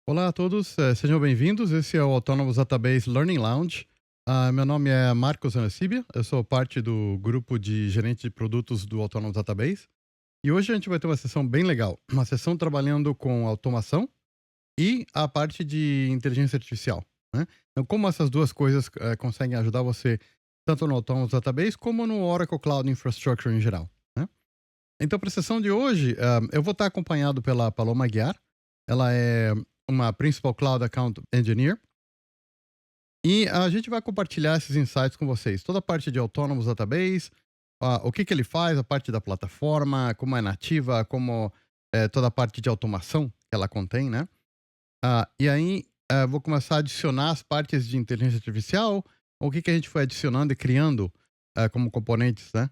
Olá a todos, sejam bem-vindos. Esse é o Autonomous Database Learning Lounge. Meu nome é Marcos Anacibia, eu sou parte do grupo de gerente de produtos do Autonomous Database. E hoje a gente vai ter uma sessão bem legal, uma sessão trabalhando com automação e a parte de inteligência artificial, né? Então, como essas duas coisas conseguem ajudar você tanto no Autonomous Database como no Oracle Cloud Infrastructure em geral, né? Então, para a sessão de hoje, eu vou estar acompanhado pela Paloma Aguiar. Ela é uma Principal Cloud Account Engineer. E a gente vai compartilhar esses insights com vocês. Toda a parte de Autonomous Database, o que ele faz, a parte da plataforma, como é nativa, como toda a parte de automação que ela contém, né? E aí, vou começar a adicionar as partes de inteligência artificial, o que a gente foi adicionando e criando como componentes, né?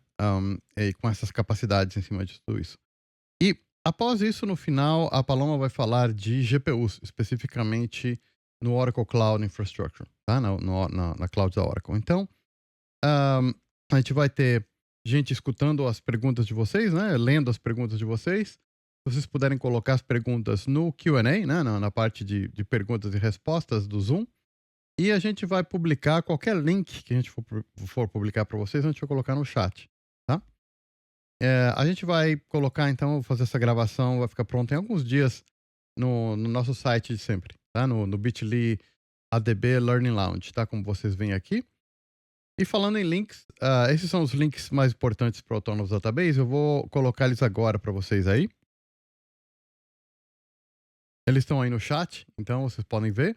E com essas capacidades em cima de tudo isso. E após isso, no final, a Paloma vai falar de GPUs, especificamente no Oracle Cloud Infrastructure, tá? Na cloud da Oracle. Então, ahm, a gente vai ter gente escutando as perguntas de vocês, né? Lendo as perguntas de vocês. Se vocês puderem colocar as perguntas no Q&A, né? Na parte de perguntas e respostas do Zoom. E a gente vai publicar qualquer link que a gente for publicar para vocês, a gente vai colocar no chat, tá? A gente vai colocar, então, fazer essa gravação, vai ficar pronta em alguns dias no nosso site de sempre, tá? No bit.ly ADB Learning Lounge, tá? Como vocês veem aqui. E falando em links, esses são os links mais importantes para o Autonomous Database. Eu vou colocar eles agora para vocês aí. Eles estão aí no chat, então vocês podem ver.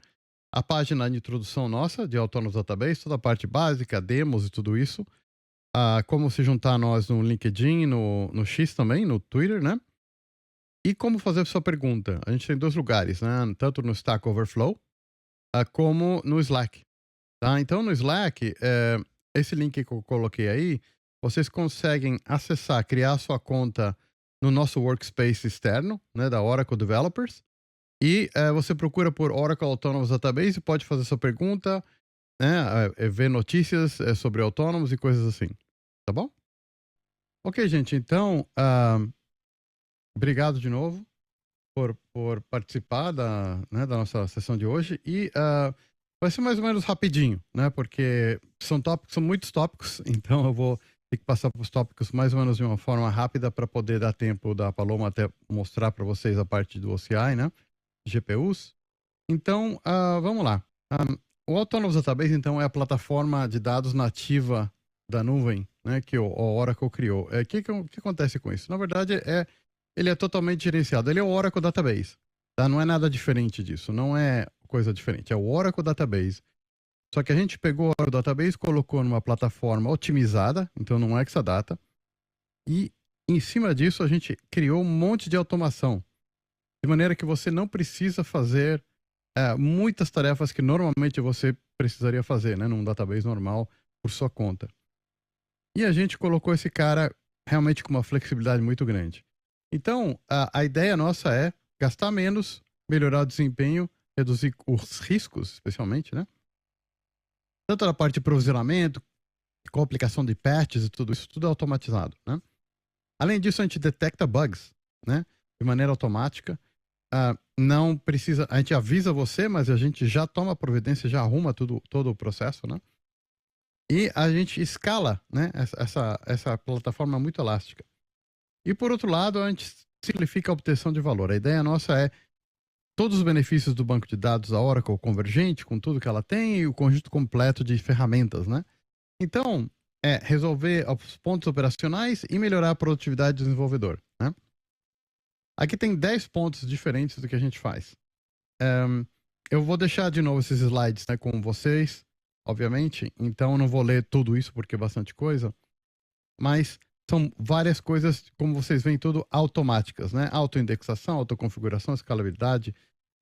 A página de introdução nossa de Autonomous Database, toda a parte básica, demos e tudo isso. Como se juntar a nós no LinkedIn, no X também, no Twitter, né? E como fazer a sua pergunta. A gente tem dois lugares, né? Tanto no Stack Overflow, como no Slack. Tá? Então, no Slack, esse link que eu coloquei aí, vocês conseguem acessar, criar a sua conta no nosso workspace externo, né, da Oracle Developers. E você procura por Oracle Autonomous Database e pode fazer sua pergunta, né, ver notícias sobre Autonomous e coisas assim. Tá bom? Ok, gente. Então, obrigado de novo por participar da nossa sessão de hoje. E vai ser mais ou menos rapidinho, né? Porque são muitos tópicos, então eu vou ter que passar para os tópicos mais ou menos de uma forma rápida para poder dar tempo da Paloma até mostrar para vocês a parte do OCI, né? GPUs. Então, vamos lá. O Autonomous Database, então, é a plataforma de dados nativa da nuvem, né? Que o Oracle criou. O que acontece com isso? Na verdade, ele é totalmente gerenciado. Ele é o Oracle Database. Tá? Não é nada diferente disso. Não é coisa diferente. É o Oracle Database. Só que a gente pegou o Oracle Database e colocou numa plataforma otimizada, então não é Exadata. E em cima disso a gente criou um monte de automação. De maneira que você não precisa fazer muitas tarefas que normalmente você precisaria fazer, né? Num database normal, por sua conta. E a gente colocou esse cara realmente com uma flexibilidade muito grande. Então, a ideia nossa é gastar menos, melhorar o desempenho, reduzir os riscos, especialmente, né? Tanto na parte de provisionamento, com a aplicação de patches e tudo isso, tudo é automatizado, né? Além disso, a gente detecta bugs, né? De maneira automática. Não precisa, a gente avisa você, mas a gente já toma providência, já arruma todo o processo, né? E a gente escala, né? Essa plataforma muito elástica. E por outro lado, a gente simplifica a obtenção de valor. A ideia nossa é todos os benefícios do banco de dados da Oracle convergente, com tudo que ela tem, e o conjunto completo de ferramentas, né? Então, resolver os pontos operacionais e melhorar a produtividade do desenvolvedor, né? Aqui tem 10 pontos diferentes do que a gente faz. Eu vou deixar de novo esses slides, né, com vocês, obviamente. Então, eu não vou ler tudo isso porque é bastante coisa. Mas são várias coisas, como vocês veem, tudo automáticas, né? Autoindexação, autoconfiguração, escalabilidade,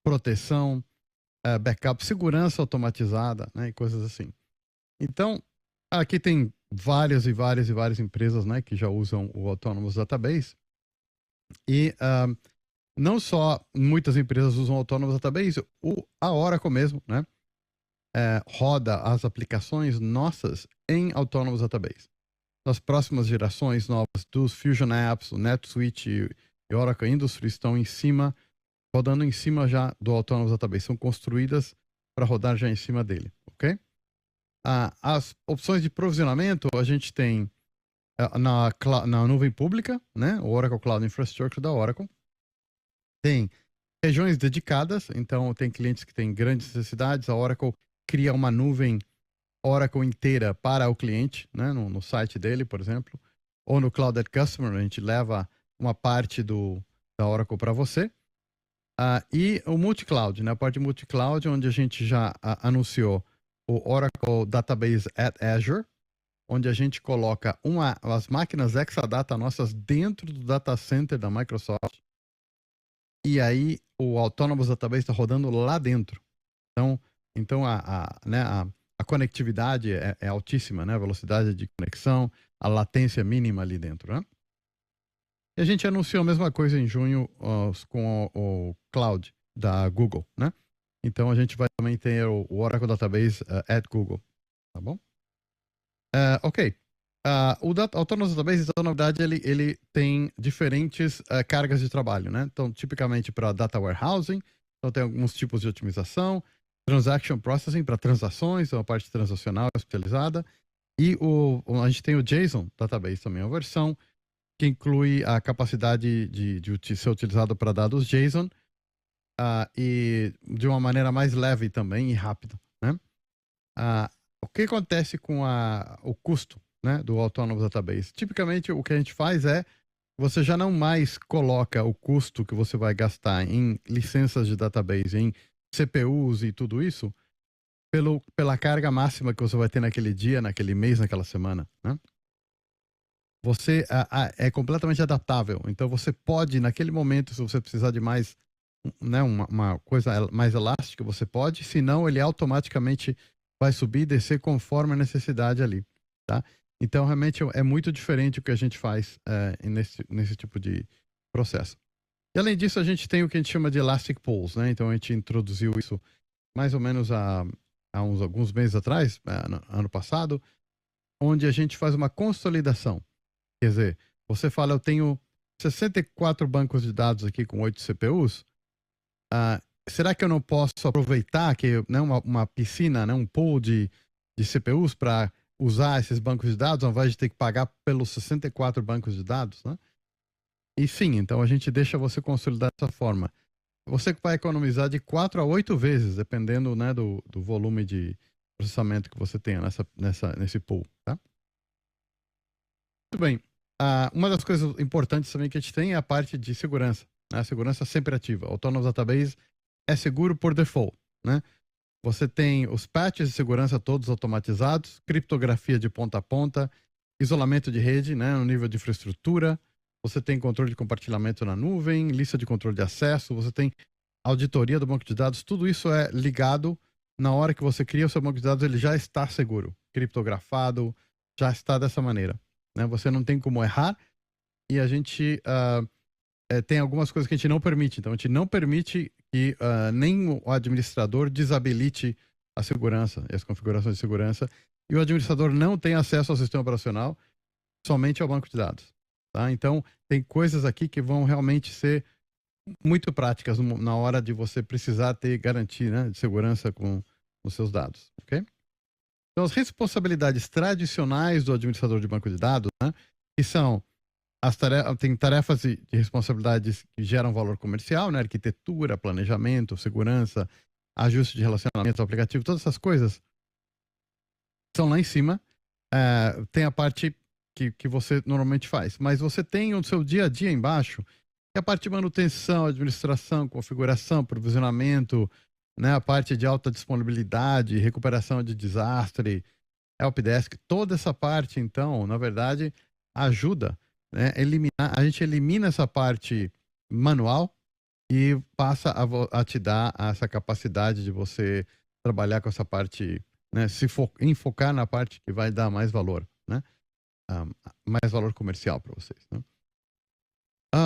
proteção, backup, segurança automatizada, né? E coisas assim. Então, aqui tem várias e várias e várias empresas, né? Que já usam o Autonomous Database. E não só muitas empresas usam o Autonomous Database, a Oracle mesmo, né? Roda as aplicações nossas em Autonomous Database. As próximas gerações novas dos Fusion Apps, o NetSuite e Oracle Industry estão em cima rodando em cima já do Autonomous Database, são construídas para rodar já em cima dele, ok? As opções de provisionamento a gente tem na nuvem pública, né? O Oracle Cloud Infrastructure da Oracle. Tem regiões dedicadas, então tem clientes que têm grandes necessidades, a Oracle cria uma nuvem Oracle inteira para o cliente, né? No site dele, por exemplo, ou no Cloud at Customer, a gente leva uma parte da Oracle para você. E o multi-cloud, né? A parte multi-cloud, onde a gente já anunciou o Oracle Database at Azure, onde a gente coloca as máquinas Exadata nossas dentro do data center da Microsoft. E aí o Autonomous Database está rodando lá dentro. Então a conectividade é altíssima, né? A velocidade de conexão, a latência mínima ali dentro, né? E a gente anunciou a mesma coisa em junho com o Cloud da Google, né? Então a gente vai também ter o Oracle Database at Google, tá bom? Ok. O Autonomous Database, então, na verdade, ele tem diferentes cargas de trabalho, né? Então, tipicamente para Data Warehousing, então tem alguns tipos de otimização, Transaction Processing para transações, uma parte transacional especializada, e a gente tem o JSON Database também, uma versão que inclui a capacidade de ser utilizado para dados JSON e de uma maneira mais leve também e rápida, né? O que acontece com o custo, né, do Autonomous Database? Tipicamente, o que a gente faz é você já não mais coloca o custo que você vai gastar em licenças de database, em CPUs e tudo isso, pela carga máxima que você vai ter naquele dia, naquele mês, naquela semana, né? Você é completamente adaptável. Então, você pode, naquele momento, se você precisar de mais, né, uma coisa mais elástica, você pode. Se não, ele automaticamente vai subir e descer conforme a necessidade ali, tá? Então, realmente, é muito diferente o que a gente faz nesse tipo de processo. E, além disso, a gente tem o que a gente chama de Elastic Pools, né? Então, a gente introduziu isso mais ou menos há alguns meses atrás, ano passado, onde a gente faz uma consolidação. Quer dizer, você fala, eu tenho 64 bancos de dados aqui com 8 CPUs. Será que eu não posso aproveitar que, né, uma piscina, né, um pool de CPUs para usar esses bancos de dados, ao invés de ter que pagar pelos 64 bancos de dados, né? E sim, então a gente deixa você consolidar dessa forma. Você vai economizar de 4 a 8 vezes, dependendo, né, do volume de processamento que você tenha nesse pool, tá? Muito bem. Uma das coisas importantes também que a gente tem é a parte de segurança, né? A segurança sempre ativa. O Autonomous Database é seguro por default, né? Você tem os patches de segurança todos automatizados, criptografia de ponta a ponta, isolamento de rede, né, no nível de infraestrutura. Você tem controle de compartilhamento na nuvem, lista de controle de acesso, você tem auditoria do banco de dados. Tudo isso é ligado na hora que você cria o seu banco de dados, ele já está seguro, criptografado, já está dessa maneira, né? Você não tem como errar e a gente tem algumas coisas que a gente não permite. Então, a gente não permite que nem o administrador desabilite a segurança e as configurações de segurança. E o administrador não tem acesso ao sistema operacional, somente ao banco de dados. Tá? Então, tem coisas aqui que vão realmente ser muito práticas na hora de você precisar ter garantia, né, de segurança com os seus dados. Ok? Então, as responsabilidades tradicionais do administrador de banco de dados, né, que são tem tarefas de responsabilidades que geram valor comercial, né? Arquitetura, planejamento, segurança, ajuste de relacionamento, aplicativo, todas essas coisas são lá em cima. Tem a parte que você normalmente faz, mas você tem o seu dia a dia embaixo, que é a parte de manutenção, administração, configuração, provisionamento, né? A parte de alta disponibilidade, recuperação de desastre, helpdesk, toda essa parte, então, na verdade, ajuda, né, a gente elimina essa parte manual e passa a te dar essa capacidade de você trabalhar com essa parte, né, enfocar na parte que vai dar mais valor, né, mais valor comercial para vocês, né?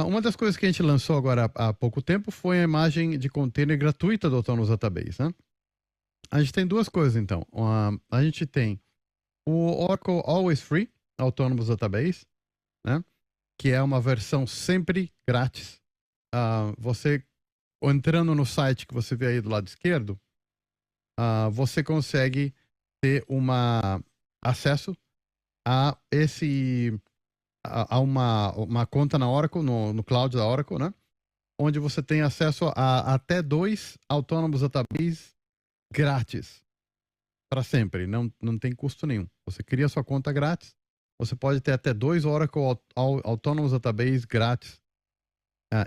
Uma das coisas que a gente lançou agora há pouco tempo foi a imagem de container gratuita do Autonomous Database, né? A gente tem duas coisas, então. A gente tem o Oracle Always Free Autonomous Database, né? Que é uma versão sempre grátis. Você entrando no site que você vê aí do lado esquerdo, você consegue ter acesso a uma conta na Oracle, no cloud da Oracle, né? Onde você tem acesso a até 2 Autonomous Database grátis para sempre, não tem custo nenhum. Você cria sua conta grátis, você pode ter até 2 Oracle Autonomous Database grátis,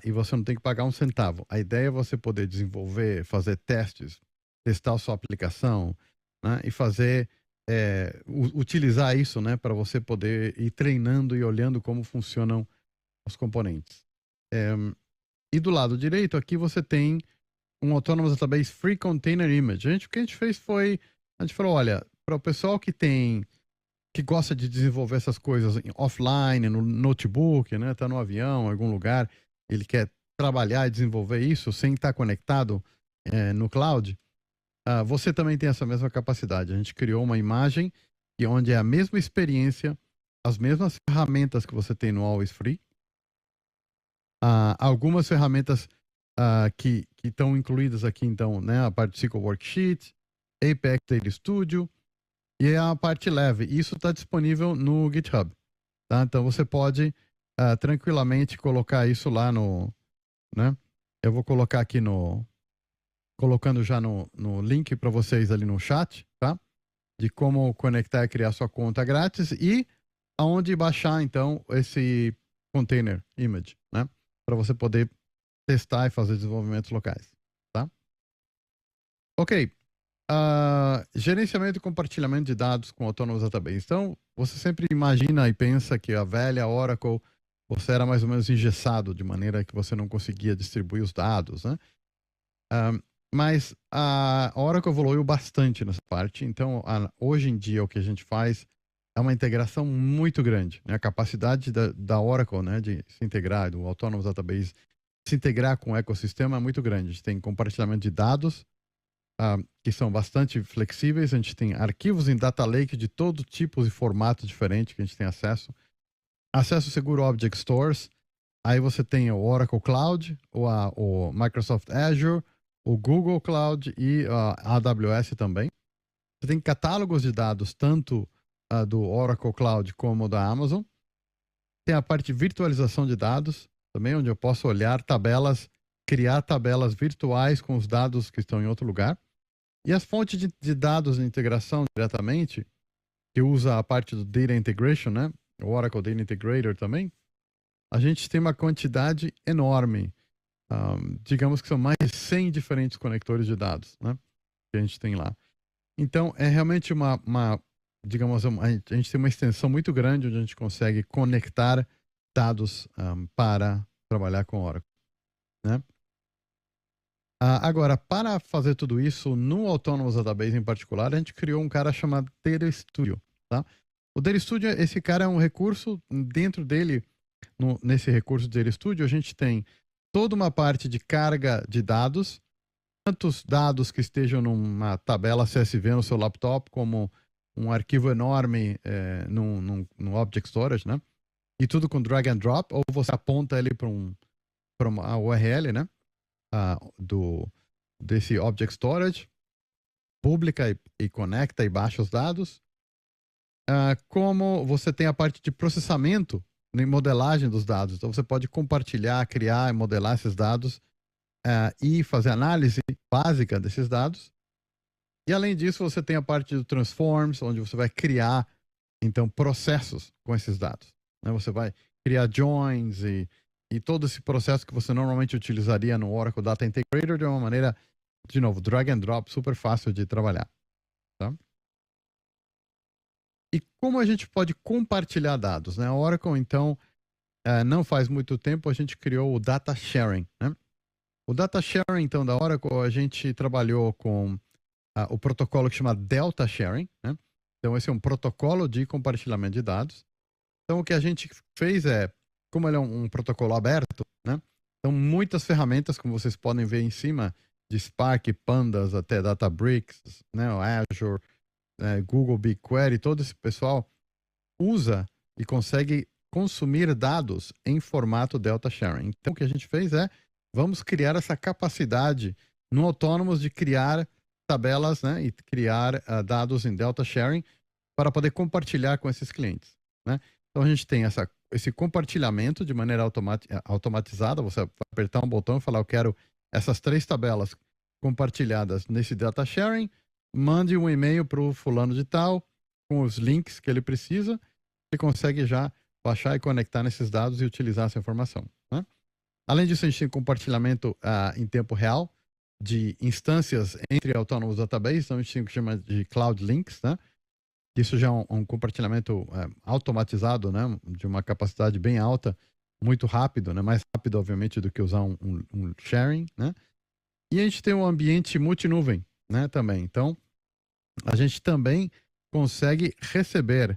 e você não tem que pagar um centavo. A ideia é você poder desenvolver, fazer testes, testar a sua aplicação, né, e utilizar isso, né, para você poder ir treinando e olhando como funcionam os componentes. E do lado direito aqui você tem um Autonomous Database Free Container Image. O que a gente fez foi, a gente falou, olha, para o pessoal que gosta de desenvolver essas coisas offline, no notebook, né, tá no avião, em algum lugar, ele quer trabalhar e desenvolver isso sem estar conectado no cloud, você também tem essa mesma capacidade. A gente criou uma imagem onde é a mesma experiência, as mesmas ferramentas que você tem no Always Free, algumas ferramentas que estão incluídas aqui, então, né, a parte de SQL Worksheet, Apex Data Studio e a parte leve. Isso está disponível no GitHub. Tá? Então você pode tranquilamente colocar isso lá né? Eu vou colocar aqui colocando já no link para vocês ali no chat, tá? De como conectar e criar sua conta grátis e aonde baixar então esse container image, né? Para você poder testar e fazer desenvolvimentos locais, tá? Ok. Gerenciamento e compartilhamento de dados com Autonomous Database. Então, você sempre imagina e pensa que a velha Oracle, você era mais ou menos engessado, de maneira que você não conseguia distribuir os dados, né? Mas a Oracle evoluiu bastante nessa parte. Então, hoje em dia, o que a gente faz é uma integração muito grande, né? A capacidade da Oracle, né, de se integrar, do Autonomous Database, se integrar com o ecossistema é muito grande. A gente tem compartilhamento de dados, que são bastante flexíveis. A gente tem arquivos em Data Lake de todo tipo e formato diferente que a gente tem acesso. Acesso seguro a Object Stores. Aí você tem o Oracle Cloud, o Microsoft Azure, o Google Cloud e a AWS também. Você tem catálogos de dados, tanto do Oracle Cloud como da Amazon. Tem a parte de virtualização de dados, também, onde eu posso olhar tabelas, criar tabelas virtuais com os dados que estão em outro lugar. E as fontes de dados de integração diretamente, que usa a parte do Data Integration, né? O Oracle Data Integrator também. A gente tem uma quantidade enorme. Digamos que são mais de 100 diferentes conectores de dados, né? Que a gente tem lá. Então, é realmente digamos, a gente tem uma extensão muito grande onde a gente consegue conectar dados para trabalhar com Oracle, né? Agora, para fazer tudo isso no Autonomous Database em particular, a gente criou um cara chamado Data Studio, tá? O Data Studio, esse cara é um recurso, dentro dele, nesse recurso Data Studio, a gente tem toda uma parte de carga de dados, tantos dados que estejam numa tabela CSV no seu laptop, como um arquivo enorme no Object Storage, né? E tudo com drag and drop, ou você aponta ele para uma URL, né? Desse Object Storage, publica e conecta e baixa os dados. Como você tem a parte de processamento e modelagem dos dados. Então você pode compartilhar, criar e modelar esses dados e fazer análise básica desses dados. E além disso, você tem a parte do Transforms, onde você vai criar então processos com esses dados, né? Você vai criar joins e todo esse processo que você normalmente utilizaria no Oracle Data Integrator de uma maneira, de novo, drag and drop, super fácil de trabalhar, tá? E como a gente pode compartilhar dados, né? A Oracle, então, não faz muito tempo, a gente criou o Data Sharing, né? O Data Sharing, então, da Oracle, a gente trabalhou com o protocolo que chama Delta Sharing, né? Então, esse é um protocolo de compartilhamento de dados. Então, o que a gente fez como ele é um protocolo aberto, né? Então, muitas ferramentas, como vocês podem ver em cima, de Spark, Pandas, até Databricks, né? O Azure, Google BigQuery, todo esse pessoal usa e consegue consumir dados em formato Delta Sharing. Então, o que a gente fez vamos criar essa capacidade no Autonomous de criar tabelas, né, e criar dados em Delta Sharing para poder compartilhar com esses clientes, né? Então a gente tem esse compartilhamento de maneira automatizada. Você vai apertar um botão e falar: eu quero essas 3 tabelas compartilhadas nesse Data Sharing, mande um e-mail para o fulano de tal com os links que ele precisa, ele consegue já baixar e conectar nesses dados e utilizar essa informação, né? Além disso, a gente tem compartilhamento em tempo real de instâncias entre Autonomous Database. Então a gente tem o que chama de Cloud Links, né? Isso já é um compartilhamento automatizado, né? De uma capacidade bem alta, muito rápido, né? Mais rápido, obviamente, do que usar um sharing, né? E a gente tem um ambiente multinuvem, né? Também. Então, a gente também consegue receber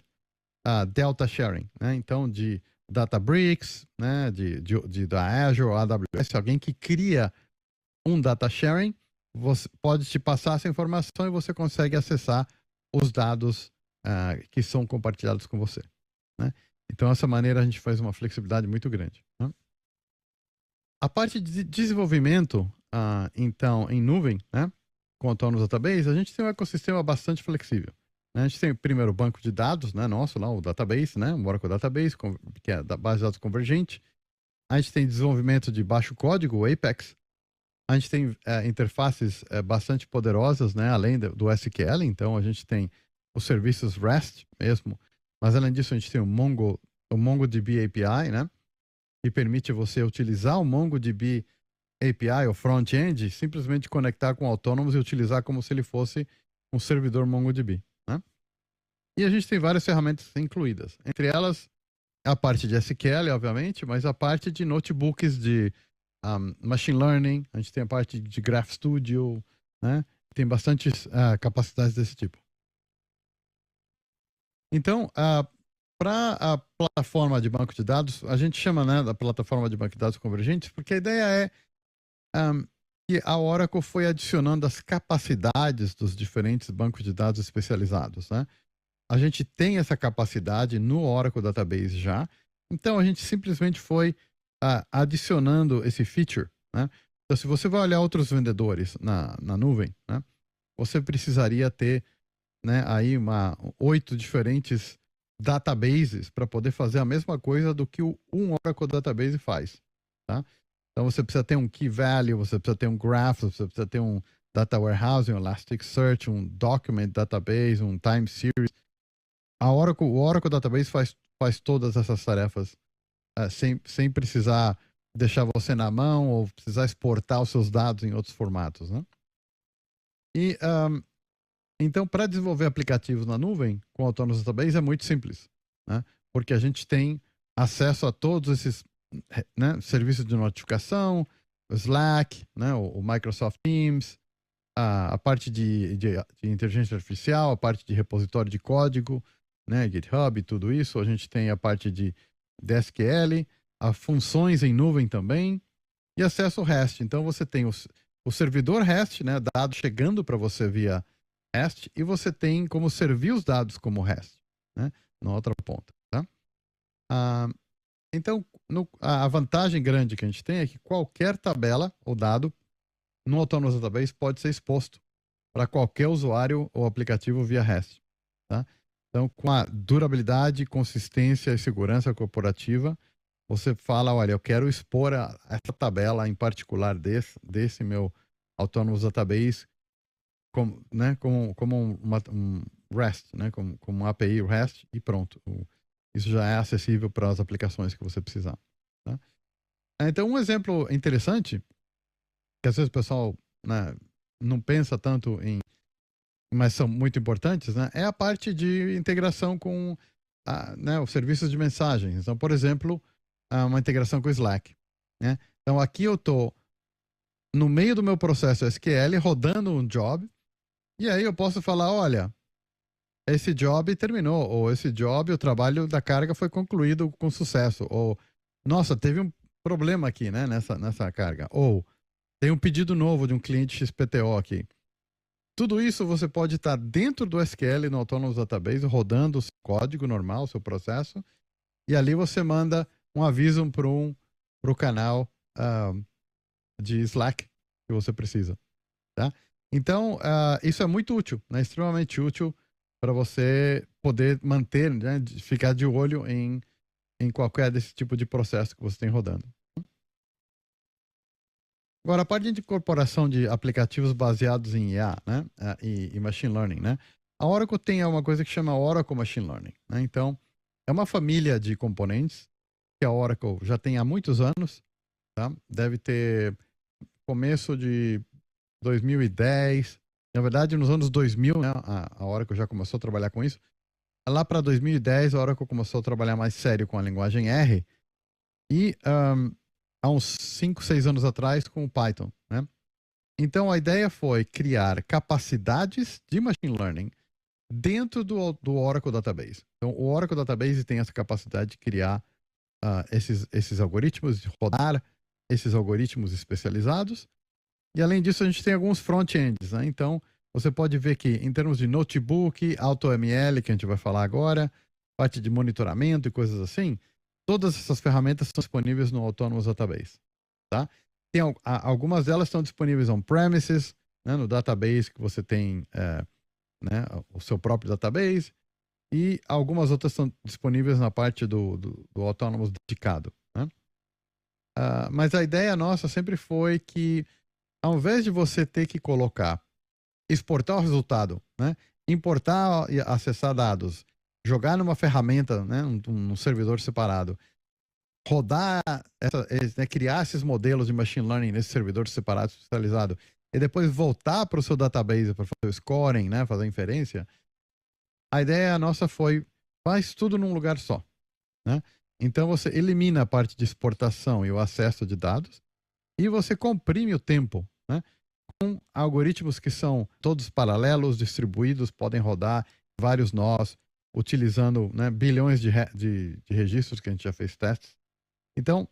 Delta Sharing, né? Então, de Databricks, né? Da Azure ou AWS, alguém que cria um Data Sharing, você pode te passar essa informação e você consegue acessar os dados que são compartilhados com você, né? Então, dessa maneira, a gente faz uma flexibilidade muito grande, né? A parte de desenvolvimento, então, em nuvem, né, com Autonomous Database, a gente tem um ecossistema bastante flexível, né? A gente tem primeiro o banco de dados, né, nosso lá, o database, né, o Oracle Database, que é da base de dados convergente. A gente tem desenvolvimento de baixo código, o Apex. A gente tem interfaces bastante poderosas, né, além do SQL. Então, a gente tem os serviços REST mesmo, mas além disso, a gente tem o MongoDB API, né, que permite você utilizar o MongoDB API, ou front-end, simplesmente conectar com o Autonomous e utilizar como se ele fosse um servidor MongoDB, né? E a gente tem várias ferramentas incluídas. Entre elas, a parte de SQL, obviamente, mas a parte de notebooks de Machine Learning. A gente tem a parte de Graph Studio, né? Tem bastantes capacidades desse tipo. Então, para a plataforma de banco de dados, a gente chama, né, da plataforma de banco de dados convergentes, porque a ideia é que a Oracle foi adicionando as capacidades dos diferentes bancos de dados especializados, né? A gente tem essa capacidade no Oracle Database já, então a gente simplesmente foi adicionando esse feature, né? Então, se você vai olhar outros vendedores na nuvem, né, você precisaria ter, né, aí 8 diferentes databases para poder fazer a mesma coisa do que um Oracle Database faz, tá? Então você precisa ter um Key Value, você precisa ter um Graph, você precisa ter um Data Warehouse, um Elasticsearch, um Document Database, um Time Series. O Oracle Database faz todas essas tarefas sem precisar deixar você na mão ou precisar exportar os seus dados em outros formatos, né? E então, para desenvolver aplicativos na nuvem com o Autonomous Database é muito simples, né? Porque a gente tem acesso a todos esses, né, serviços de notificação, o Slack, né, o Microsoft Teams, a parte de inteligência artificial, a parte de repositório de código, né, GitHub e tudo isso. A gente tem a parte de SQL, as funções em nuvem também e acesso ao REST. Então você tem o servidor REST, né, dados chegando para você via REST, e você tem como servir os dados como REST, né, na outra ponta, tá? Então, a vantagem grande que a gente tem é que qualquer tabela ou dado no Autonomous Database pode ser exposto para qualquer usuário ou aplicativo via REST, tá? Então, com a durabilidade, consistência e segurança corporativa, você fala: olha, eu quero expor essa tabela em particular desse meu Autonomous Database como, né, como um REST, né, como uma API REST, e pronto. Isso já é acessível para as aplicações que você precisar, tá? Então, um exemplo interessante, que às vezes o pessoal, né, não pensa tanto em, mas são muito importantes, né, é a parte de integração com né, os serviços de mensagens. Então, por exemplo, uma integração com o Slack, né? Então, aqui eu estou no meio do meu processo SQL rodando um job, e aí eu posso falar: olha, esse job terminou, ou esse job, o trabalho da carga foi concluído com sucesso, ou nossa, teve um problema aqui, né, nessa carga, ou tem um pedido novo de um cliente XPTO aqui. Tudo isso você pode estar dentro do SQL no Autonomous Database, rodando o seu código normal, o seu processo, e ali você manda um aviso para o canal de Slack que você precisa, tá? Então, isso é muito útil, né? Extremamente útil para você poder manter, né? Ficar de olho em qualquer desse tipo de processo que você tem rodando. Agora, a parte de incorporação de aplicativos baseados em IA, né? E Machine Learning, né? A Oracle tem uma coisa que chama Oracle Machine Learning, né? Então, é uma família de componentes que a Oracle já tem há muitos anos, tá? Deve ter começo de 2010. Na verdade, nos anos 2000, né, a Oracle já começou a trabalhar com isso. Lá para 2010, a Oracle começou a trabalhar mais sério com a linguagem R. E há uns 5, 6 anos atrás com o Python, né? Então, a ideia foi criar capacidades de machine learning dentro do Oracle Database. Então, o Oracle Database tem essa capacidade de criar esses algoritmos, de rodar esses algoritmos especializados. E além disso, a gente tem alguns front-ends, né? Então, você pode ver que em termos de notebook, AutoML, que a gente vai falar agora, parte de monitoramento e coisas assim, todas essas ferramentas são disponíveis no Autonomous Database, tá? Tem, algumas delas estão disponíveis on-premises, né, no database que você tem, né, o seu próprio database, e algumas outras estão disponíveis na parte do Autonomous dedicado, né? Mas a ideia nossa sempre foi que, ao invés de você ter que exportar o resultado, né, importar e acessar dados, jogar numa ferramenta, né, num servidor separado, rodar, né, criar esses modelos de machine learning nesse servidor separado, especializado, e depois voltar para o seu database para fazer o scoring, né, fazer a inferência, a ideia nossa foi, faz tudo num lugar só, né? Então você elimina a parte de exportação e o acesso de dados e você comprime o tempo, né, com algoritmos que são todos paralelos, distribuídos, podem rodar vários nós, utilizando, né, bilhões de registros que a gente já fez testes. Então,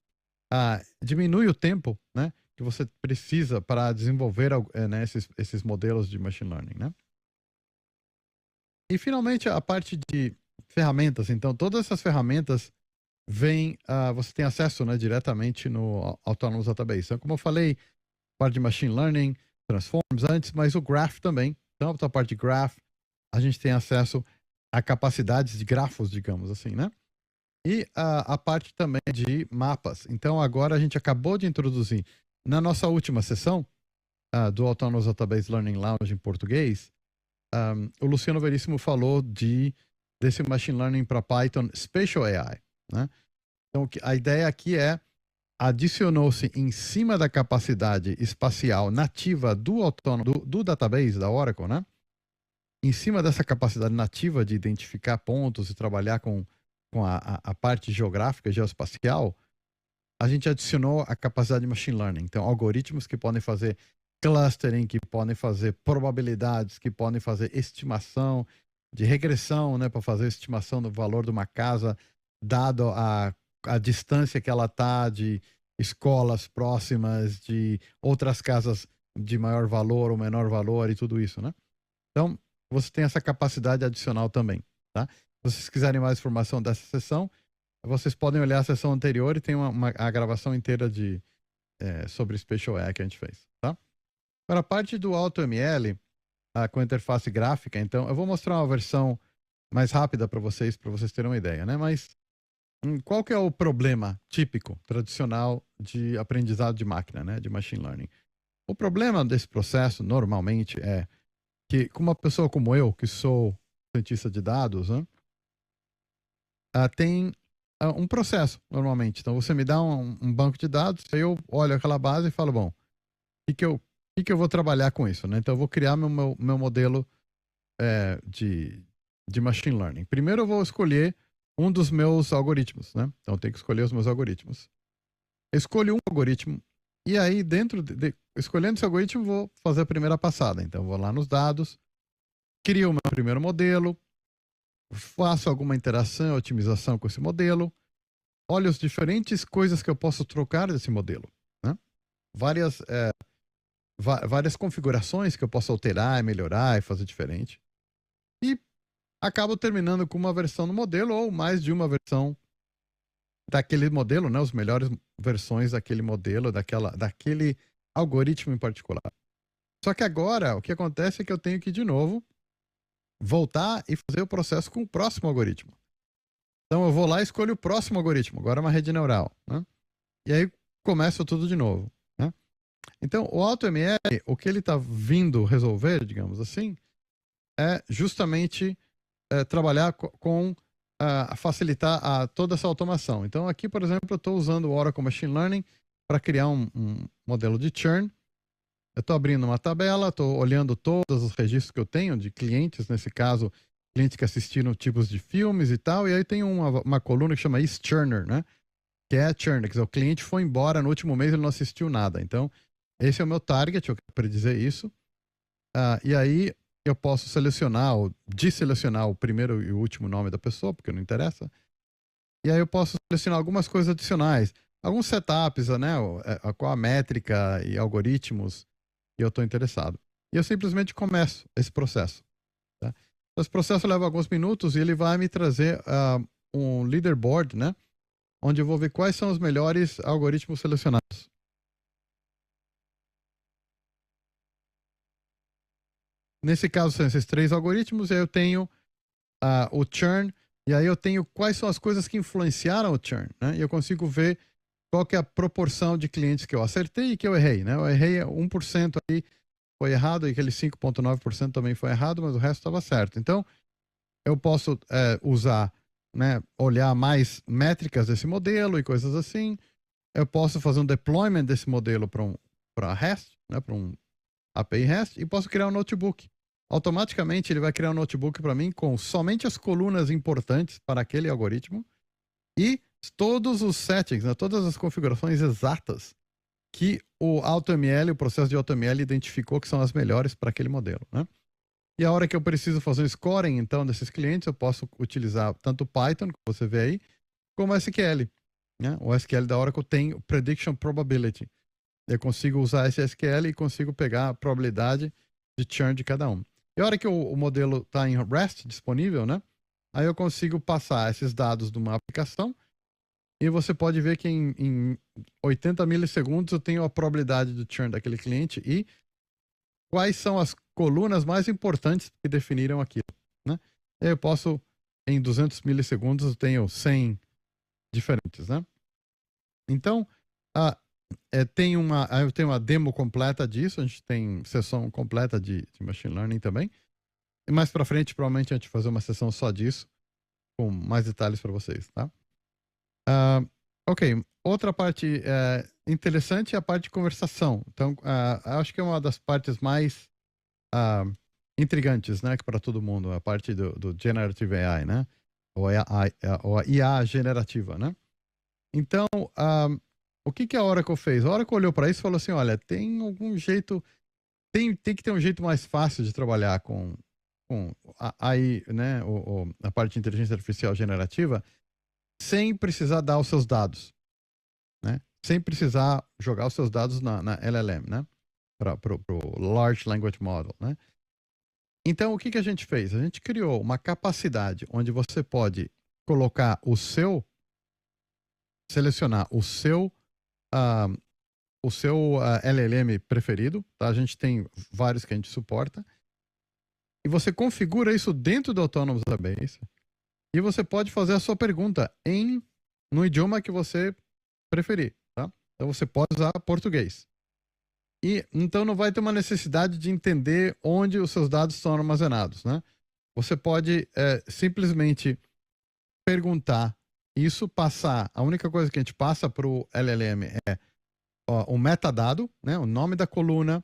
diminui o tempo, né, que você precisa para desenvolver, né, esses modelos de machine learning, né? E, finalmente, a parte de ferramentas. Então, todas essas ferramentas você tem acesso, né, diretamente no Autonomous Database. Então, como eu falei, parte de machine learning, transforms antes, mas o graph também. Então, a parte de graph, a gente tem acesso a capacidades de grafos, digamos assim, né? E a parte também de mapas. Então, agora a gente acabou de introduzir, na nossa última sessão do Autonomous Database Learning Lounge em português, o Luciano Veríssimo falou desse Machine Learning para Python Spatial AI, né? Então, a ideia aqui adicionou-se em cima da capacidade espacial nativa do database da Oracle, né? Em cima dessa capacidade nativa de identificar pontos e trabalhar com a parte geográfica, geoespacial, a gente adicionou a capacidade de machine learning. Então, algoritmos que podem fazer clustering, que podem fazer probabilidades, que podem fazer estimação de regressão, né, para fazer estimação do valor de uma casa, dado a distância que ela está de escolas próximas, de outras casas de maior valor ou menor valor e tudo isso, né? Então, você tem essa capacidade adicional também, tá? Se vocês quiserem mais informação dessa sessão, vocês podem olhar a sessão anterior e tem a gravação inteira sobre Spatial AI que a gente fez, tá? Para a parte do AutoML, com a interface gráfica, então, eu vou mostrar uma versão mais rápida para vocês terem uma ideia, né? Mas qual que é o problema típico, tradicional de aprendizado de máquina, né? De machine learning? O problema desse processo, normalmente, é que, com uma pessoa como eu, que sou cientista de dados, né, tem um processo, normalmente. Então, você me dá um banco de dados, aí eu olho aquela base e falo, bom, o que eu vou trabalhar com isso, né? Então, eu vou criar meu modelo de machine learning. Primeiro, eu vou escolher um dos meus algoritmos, né? Então, eu tenho que escolher os meus algoritmos. Eu escolho um algoritmo e aí, escolhendo esse algoritmo, vou fazer a primeira passada. Então, eu vou lá nos dados, crio o meu primeiro modelo, faço alguma interação, otimização com esse modelo, olho as diferentes coisas que eu posso trocar desse modelo, né? Várias configurações que eu posso alterar, melhorar e fazer diferente. E acabo terminando com uma versão do modelo ou mais de uma versão daquele modelo, né? As melhores versões daquele modelo, daquele algoritmo em particular. Só que agora, o que acontece é que eu tenho que, de novo, voltar e fazer o processo com o próximo algoritmo. Então eu vou lá e escolho o próximo algoritmo, agora é uma rede neural, né? E aí começo tudo de novo, né? Então o AutoML, o que ele está vindo resolver, digamos assim, é justamente trabalhar com facilitar toda essa automação. Então aqui, por exemplo, eu estou usando o Oracle Machine Learning para criar um modelo de churn. Eu estou abrindo uma tabela, estou olhando todos os registros que eu tenho de clientes, nesse caso, clientes que assistiram tipos de filmes e tal, e aí tem uma coluna que chama Is-Churner, né? Que é a churn, quer dizer, o cliente foi embora no último mês, ele não assistiu nada. Então, esse é o meu target, eu quero predizer isso. E aí eu posso selecionar ou desselecionar o primeiro e o último nome da pessoa, porque não interessa. E aí eu posso selecionar algumas coisas adicionais, alguns setups, né? Qual a métrica e algoritmos que eu estou interessado. E eu simplesmente começo esse processo. Tá? Esse processo leva alguns minutos e ele vai me trazer um leaderboard, né? Onde eu vou ver quais são os melhores algoritmos selecionados. Nesse caso, são esses 3 algoritmos, e aí eu tenho o churn, e aí eu tenho quais são as coisas que influenciaram o churn, né? E eu consigo ver qual que é a proporção de clientes que eu acertei e que eu errei, né? Eu errei 1% aí, foi errado, e aquele 5,9% também foi errado, mas o resto estava certo. Então, eu posso usar, né, olhar mais métricas desse modelo e coisas assim. Eu posso fazer um deployment desse modelo para REST, né, para um API REST, e posso criar um notebook. Automaticamente ele vai criar um notebook para mim com somente as colunas importantes para aquele algoritmo e todos os settings, né, todas as configurações exatas que o AutoML, o processo de AutoML identificou que são as melhores para aquele modelo, né? E a hora que eu preciso fazer o scoring, então, desses clientes, eu posso utilizar tanto Python, que você vê aí, como SQL. Né? O SQL da Oracle tem o Prediction Probability. Eu consigo usar esse SQL e consigo pegar a probabilidade de churn de cada um. E a hora que o modelo está em REST disponível, né? Aí eu consigo passar esses dados de uma aplicação e você pode ver que em 80 milissegundos eu tenho a probabilidade do churn daquele cliente e quais são as colunas mais importantes que definiram aquilo, né? Eu posso, em 200 milissegundos, eu tenho 100 diferentes, né? Então, eu tenho uma demo completa disso, a gente tem sessão completa de Machine Learning também. E mais pra frente, provavelmente, a gente vai fazer uma sessão só disso, com mais detalhes para vocês, tá? Ok, outra parte interessante é a parte de conversação. Então, acho que é uma das partes mais intrigantes, né, para todo mundo, a parte do Generative AI, né? Ou a IA generativa, né? Então, o que a Oracle fez? A Oracle olhou para isso e falou assim, olha, tem algum jeito, tem que ter um jeito mais fácil de trabalhar com a AI, né, a parte de inteligência artificial generativa, sem precisar dar os seus dados, né? Sem precisar jogar os seus dados na LLM, né? Para o Large Language Model, né? Então, o que a gente fez? A gente criou uma capacidade onde você pode colocar selecionar o seu LLM preferido, tá? A gente tem vários que a gente suporta. E você configura isso dentro do Autonomous Database. E você pode fazer a sua pergunta no idioma que você preferir, tá? Então você pode usar português. E então não vai ter uma necessidade de entender onde os seus dados estão armazenados, né? Você pode simplesmente perguntar isso, passar. A única coisa que a gente passa para o LLM é o metadado, né? O nome da coluna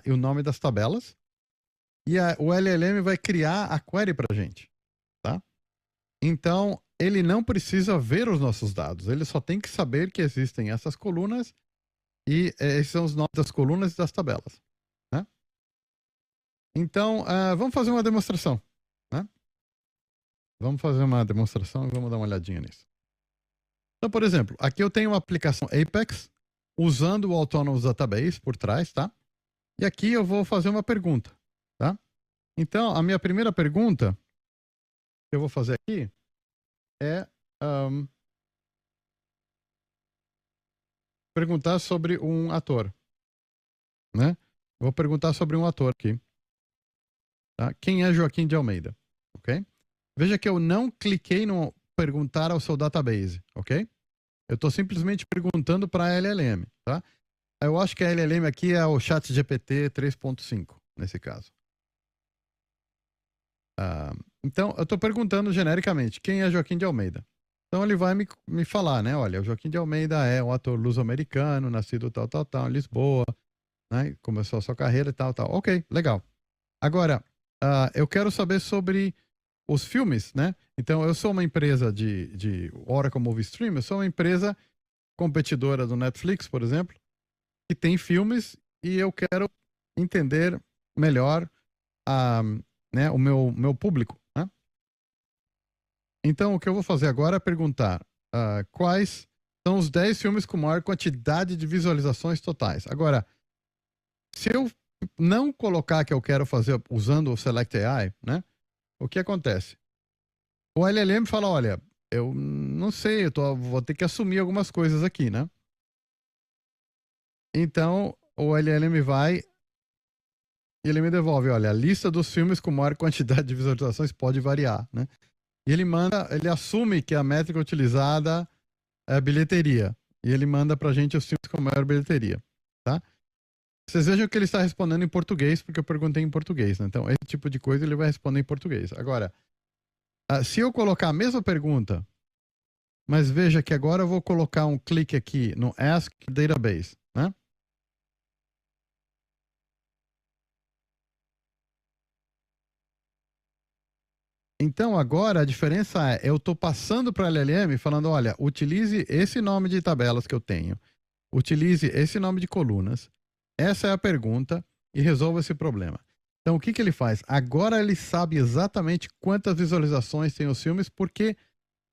e o nome das tabelas. E o LLM vai criar a query para a gente, tá? Então, ele não precisa ver os nossos dados. Ele só tem que saber que existem essas colunas e esses são os nomes das colunas e das tabelas, né? Então, vamos fazer uma demonstração, né? Vamos fazer uma demonstração e vamos dar uma olhadinha nisso. Então, por exemplo, aqui eu tenho uma aplicação Apex usando o Autonomous Database por trás, tá? E aqui eu vou fazer uma pergunta, tá? Então, a minha primeira pergunta que eu vou fazer aqui é perguntar sobre um ator. né? Eu vou perguntar sobre um ator aqui. Tá? Quem é Joaquim de Almeida? Ok? Veja que eu não cliquei no perguntar ao seu database, ok? Eu estou simplesmente perguntando para a LLM, tá? Eu acho que a LLM aqui é o ChatGPT 3.5, nesse caso. Então, eu estou perguntando genericamente, quem é Joaquim de Almeida? Então, ele vai me falar, né? Olha, o Joaquim de Almeida é um ator luso-americano, nascido tal, em Lisboa, né? Começou a sua carreira e tal. Ok, legal. Agora, eu quero saber sobre os filmes, né? Então, eu sou uma empresa de Oracle Movie Stream, eu sou uma empresa competidora do Netflix, por exemplo, que tem filmes e eu quero entender melhor né, o meu público, né? Então, o que eu vou fazer agora é perguntar quais são os 10 filmes com maior quantidade de visualizações totais. Agora, se eu não colocar que eu quero fazer usando o Select AI, né? O que acontece? O LLM fala, olha, eu não sei, vou ter que assumir algumas coisas aqui, né? Então, o LLM vai e ele me devolve, olha, a lista dos filmes com maior quantidade de visualizações pode variar, né? E ele assume que a métrica utilizada é a bilheteria. E ele manda pra gente os filmes com maior bilheteria, tá? Vocês vejam que ele está respondendo em português, porque eu perguntei em português, né? Então, esse tipo de coisa ele vai responder em português. Agora, se eu colocar a mesma pergunta, mas veja que agora eu vou colocar um clique aqui no Ask Database, né? Então agora a diferença é, eu estou passando para a LLM falando, olha, utilize esse nome de tabelas que eu tenho, utilize esse nome de colunas, essa é a pergunta e resolva esse problema. Então o que, que ele faz? Agora ele sabe exatamente quantas visualizações tem os filmes porque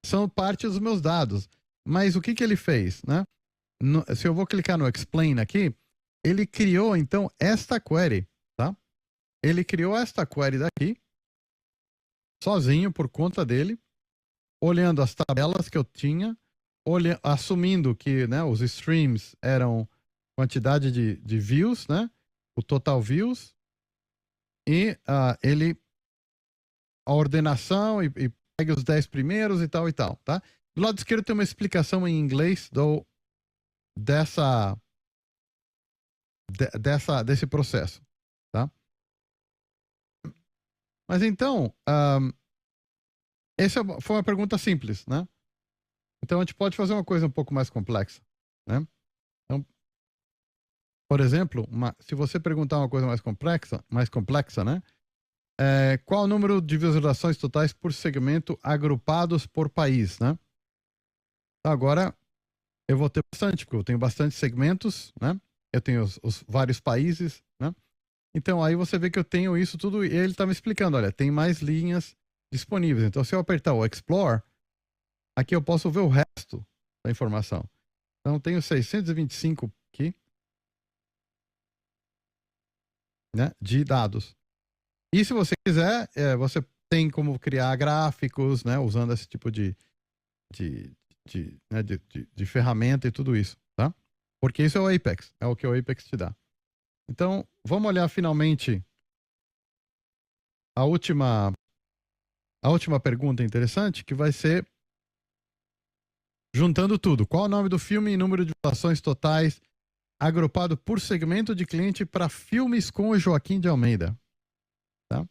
são parte dos meus dados. Mas o que, que ele fez, né? Se eu vou clicar no Explain aqui, ele criou então esta query, tá? Ele criou esta query daqui, sozinho, por conta dele, olhando as tabelas que eu tinha, assumindo que, né, os streams eram quantidade de views, né? O total views, e a ordenação e pega os 10 primeiros e tal, tá? Do lado esquerdo tem uma explicação em inglês desse processo, tá? Mas então, essa foi uma pergunta simples, né? Então a gente pode fazer uma coisa um pouco mais complexa, né? Então, por exemplo, se você perguntar uma coisa mais complexa, né? Qual o número de visualizações totais por segmento agrupados por país, né? Agora eu vou ter bastante, porque eu tenho bastante segmentos, né? Eu tenho os vários países, né? Então aí você vê que eu tenho isso tudo e ele está me explicando, olha, tem mais linhas disponíveis. Então se eu apertar o Explore, aqui eu posso ver o resto da informação. Então tenho 625 aqui, né, de dados. E se você quiser, você tem como criar gráficos, né, usando esse tipo de ferramenta e tudo isso, tá? Porque isso é o Apex, é o que o Apex te dá. Então, vamos olhar finalmente a última pergunta interessante, que vai ser juntando tudo. Qual o nome do filme e número de visualizações totais agrupado por segmento de cliente para filmes com o Joaquim de Almeida? Tá?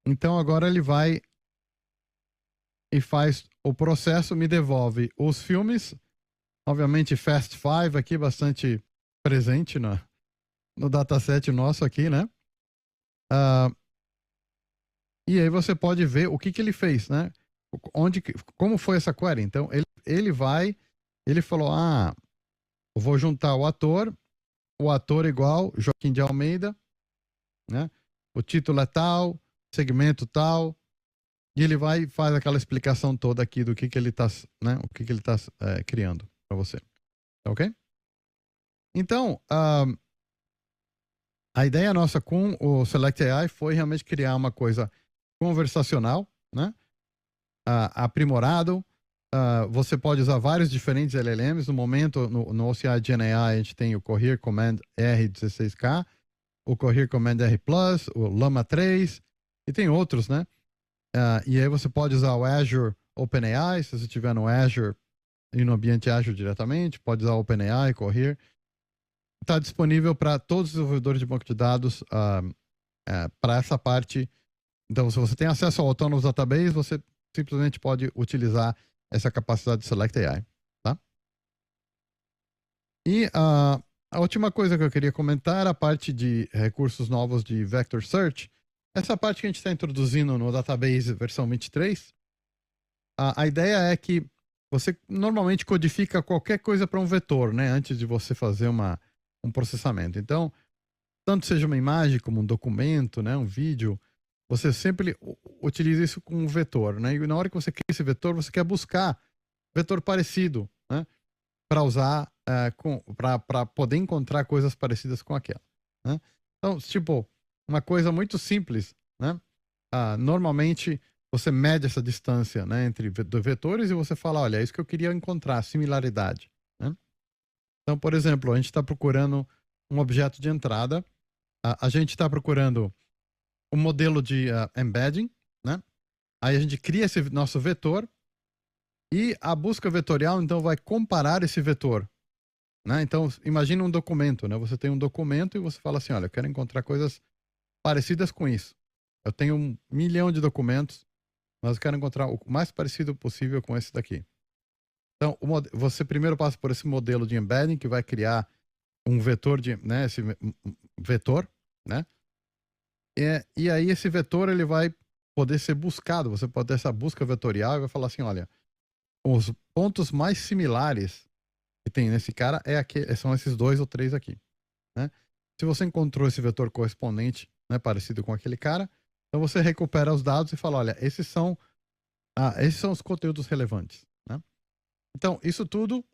Então agora ele vai e faz o processo, me devolve os filmes. Obviamente, Fast Five aqui bastante presente no dataset nosso aqui, né? E aí você pode ver o que, que ele fez, né? Como foi essa query. Então, ele falou, eu vou juntar o ator igual Joaquim de Almeida, né? O título é tal, segmento tal, e ele vai e faz aquela explicação toda aqui do que ele está, né? O que ele está criando para você, ok? Então, a ideia nossa com o Select AI foi realmente criar uma coisa conversacional, né? Aprimorado, você pode usar vários diferentes LLMs. No momento, no OCI GenAI, a gente tem o Cohere Command R16K, o Cohere Command R+, o Llama 3, e tem outros, né? E aí você pode usar o Azure OpenAI, se você estiver no Azure e no ambiente Azure diretamente, pode usar o OpenAI, Cohere. Está disponível para todos os desenvolvedores de banco de dados para essa parte. Então, se você tem acesso ao Autonomous Database, você simplesmente pode utilizar essa capacidade de Select AI, tá? E a última coisa que eu queria comentar, a parte de recursos novos de Vector Search. Essa parte que a gente está introduzindo no Database versão 23, a ideia é que você normalmente codifica qualquer coisa para um vetor, né? Antes de você fazer um processamento. Então, tanto seja uma imagem como um documento, né? Um vídeo, você sempre utiliza isso com um vetor, né? E na hora que você cria esse vetor, você quer buscar vetor parecido, né? Para usar, para poder encontrar coisas parecidas com aquela, né? Então, tipo, uma coisa muito simples, né? Normalmente você mede essa distância, né, entre vetores e você fala, olha, é isso que eu queria encontrar, similaridade, né? Então, por exemplo, a gente está procurando um objeto de entrada, a gente está procurando um modelo de embedding, né? Aí a gente cria esse nosso vetor e a busca vetorial, então, vai comparar esse vetor, né? Então, imagina um documento, né? Você tem um documento e você fala assim, olha, eu quero encontrar coisas parecidas com isso. Eu tenho 1 milhão de documentos, mas eu quero encontrar o mais parecido possível com esse daqui. Então, você primeiro passa por esse modelo de embedding que vai criar um vetor né, esse vetor, né? E aí esse vetor ele vai poder ser buscado. Você pode ter essa busca vetorial e vai falar assim, olha, os pontos mais similares que tem nesse cara são esses 2 ou 3 aqui, né? Se você encontrou esse vetor correspondente, né, parecido com aquele cara, então você recupera os dados e fala, olha, esses são os conteúdos relevantes, né? Então, isso tudo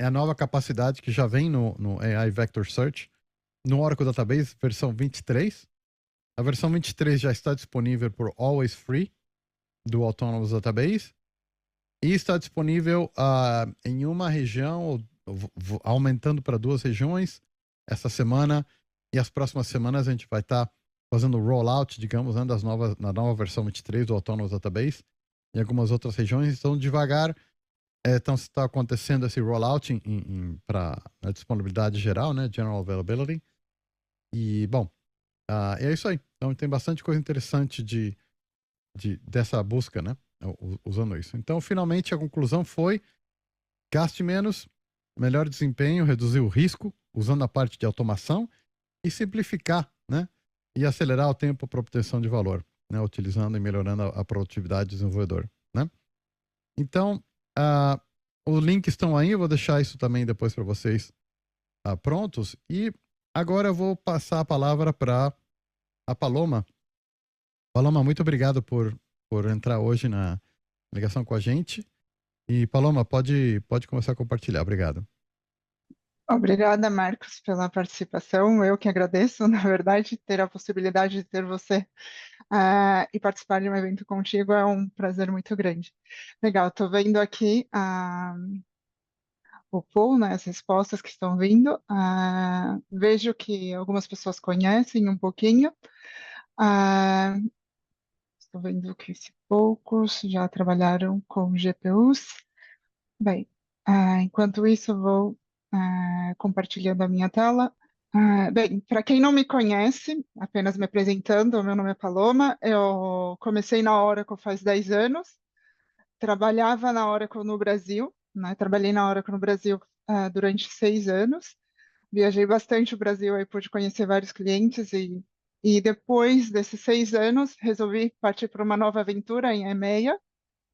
é a nova capacidade que já vem no AI Vector Search, no Oracle Database versão 23. A versão 23 já está disponível por Always Free do Autonomous Database e está disponível em uma região, aumentando para 2 regiões essa semana, e as próximas semanas a gente vai estar fazendo o rollout, digamos, né, na nova versão 23 do Autonomous Database em algumas outras regiões. Então, devagar, está acontecendo esse rollout para a disponibilidade geral, né, General Availability. E, bom, é isso aí. Então, tem bastante coisa interessante dessa busca, né, usando isso. Então, finalmente, a conclusão foi: gaste menos, melhor desempenho, reduzir o risco, usando a parte de automação, e simplificar, né, e acelerar o tempo para obtenção de valor, né, utilizando e melhorando a produtividade do desenvolvedor, né? Então, os links estão aí, eu vou deixar isso também depois para vocês prontos. E agora eu vou passar a palavra para a Paloma. Paloma, muito obrigado por entrar hoje na ligação com a gente. E Paloma, pode começar a compartilhar. Obrigado. Obrigada, Marcos, pela participação. Eu que agradeço, na verdade, ter a possibilidade de ter você e participar de um evento contigo é um prazer muito grande. Legal, estou vendo aqui o poll, né, as respostas que estão vindo. Vejo que algumas pessoas conhecem um pouquinho. Estou vendo que poucos já trabalharam com GPUs. Bem, enquanto isso, vou compartilhando a minha tela. Bem, para quem não me conhece, apenas me apresentando, meu nome é Paloma, eu comecei na Oracle faz 10 anos, trabalhava na Oracle no Brasil, né? Trabalhei na Oracle no Brasil durante 6 anos, viajei bastante o Brasil, aí pude conhecer vários clientes e depois desses 6 anos resolvi partir para uma nova aventura em EMEA.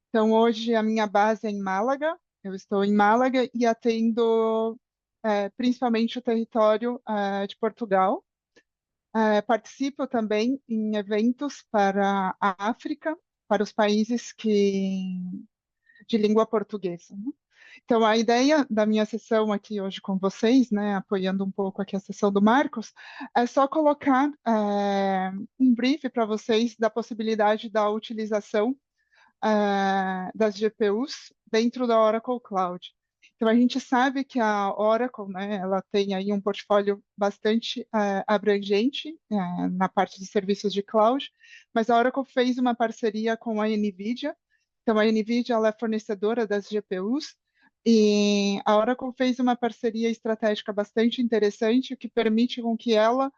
Então hoje a minha base é em Málaga, eu estou em Málaga e atendo principalmente o território de Portugal. Participo também em eventos para a África, para os países de língua portuguesa, né? Então, a ideia da minha sessão aqui hoje com vocês, né, apoiando um pouco aqui a sessão do Marcos, é só colocar um brief para vocês da possibilidade da utilização das GPUs dentro da Oracle Cloud. Então, a gente sabe que a Oracle, né, ela tem aí um portfólio bastante abrangente na parte de serviços de cloud, mas a Oracle fez uma parceria com a NVIDIA. Então, a NVIDIA ela é fornecedora das GPUs e a Oracle fez uma parceria estratégica bastante interessante, o que permite com que ela